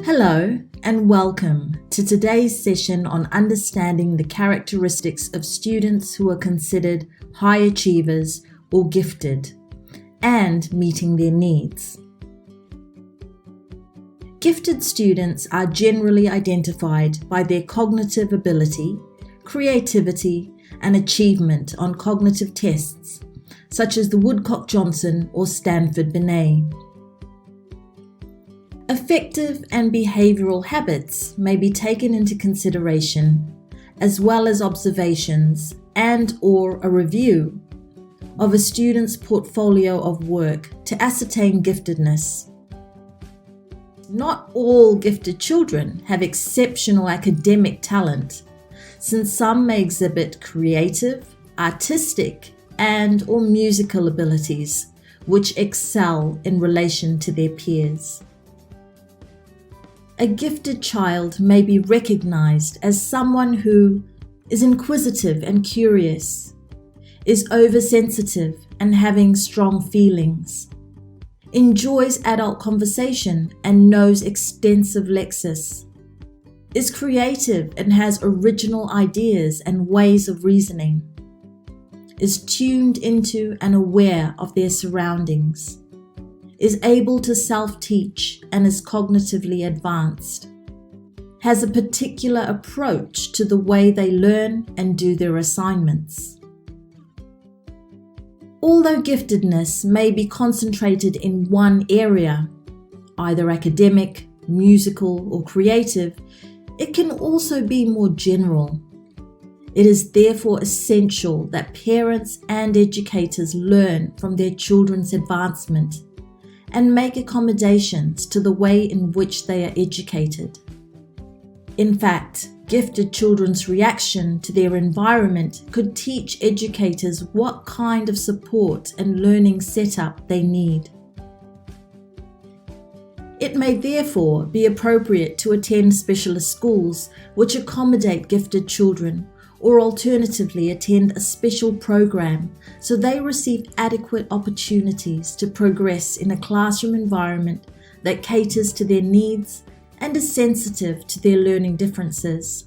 Hello and welcome to today's session on understanding the characteristics of students who are considered high achievers or gifted and meeting their needs. Gifted students are generally identified by their cognitive ability, creativity, and achievement on cognitive tests such as the Woodcock-Johnson or Stanford-Binet. Affective and behavioral habits may be taken into consideration, as well as observations and/or a review of a student's portfolio of work to ascertain giftedness. Not all gifted children have exceptional academic talent, since some may exhibit creative, artistic, and/or musical abilities which excel in relation to their peers. A gifted child may be recognized as someone who is inquisitive and curious, is oversensitive and having strong feelings, enjoys adult conversation and knows extensive lexis, is creative and has original ideas and ways of reasoning, is tuned into and aware of their surroundings, is able to self-teach and is cognitively advanced, has a particular approach to the way they learn and do their assignments. Although giftedness may be concentrated in one area, either academic, musical, or creative, it can also be more general. It is therefore essential that parents and educators learn from their children's advancement and make accommodations to the way in which they are educated. In fact, gifted children's reaction to their environment could teach educators what kind of support and learning setup they need. It may therefore be appropriate to attend specialist schools which accommodate gifted children, or alternatively attend a special program so they receive adequate opportunities to progress in a classroom environment that caters to their needs and is sensitive to their learning differences.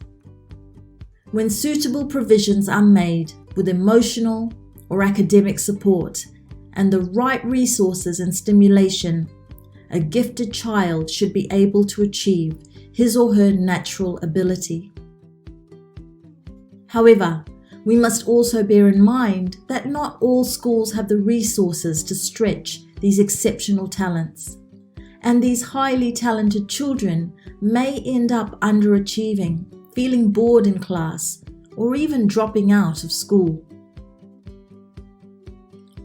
When suitable provisions are made with emotional or academic support and the right resources and stimulation, a gifted child should be able to achieve his or her natural ability. However, we must also bear in mind that not all schools have the resources to stretch these exceptional talents, and these highly talented children may end up underachieving, feeling bored in class, or even dropping out of school.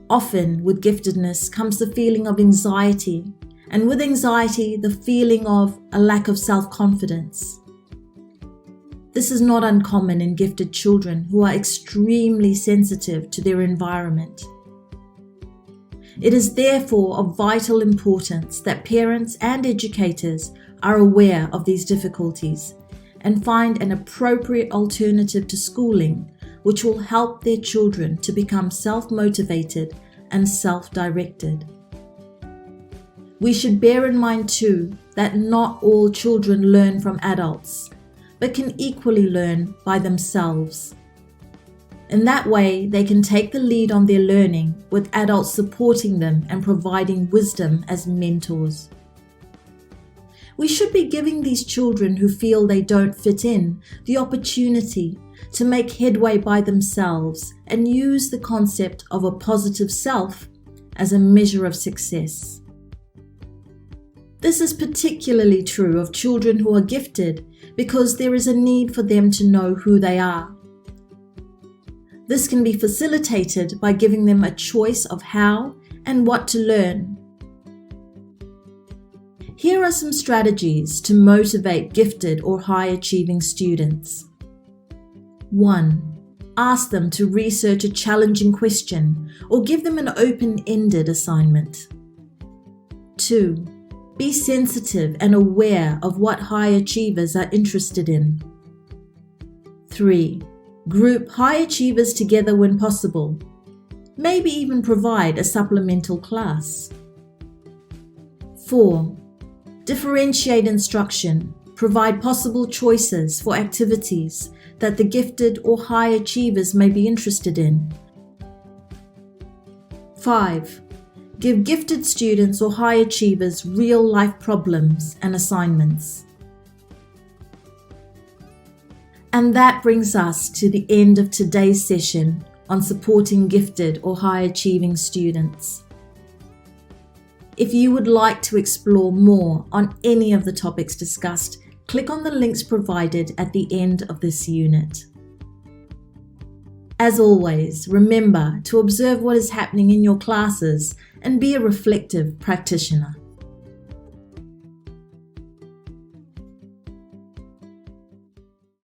Often with giftedness comes the feeling of anxiety, and with anxiety the feeling of a lack of self-confidence. This is not uncommon in gifted children who are extremely sensitive to their environment. It is therefore of vital importance that parents and educators are aware of these difficulties and find an appropriate alternative to schooling which will help their children to become self-motivated and self-directed. We should bear in mind too that not all children learn from adults, but can equally learn by themselves. In that way, they can take the lead on their learning with adults supporting them and providing wisdom as mentors. We should be giving these children who feel they don't fit in the opportunity to make headway by themselves and use the concept of a positive self as a measure of success. This is particularly true of children who are gifted because there is a need for them to know who they are. This can be facilitated by giving them a choice of how and what to learn. Here are some strategies to motivate gifted or high-achieving students. 1. Ask them to research a challenging question or give them an open-ended assignment. 2. Be sensitive and aware of what high achievers are interested in. 3. Group high achievers together when possible. Maybe even provide a supplemental class. 4. Differentiate instruction. Provide possible choices for activities that the gifted or high achievers may be interested in. 5. Give gifted students or high achievers real-life problems and assignments. And that brings us to the end of today's session on supporting gifted or high-achieving students. If you would like to explore more on any of the topics discussed, click on the links provided at the end of this unit. As always, remember to observe what is happening in your classes and be a reflective practitioner.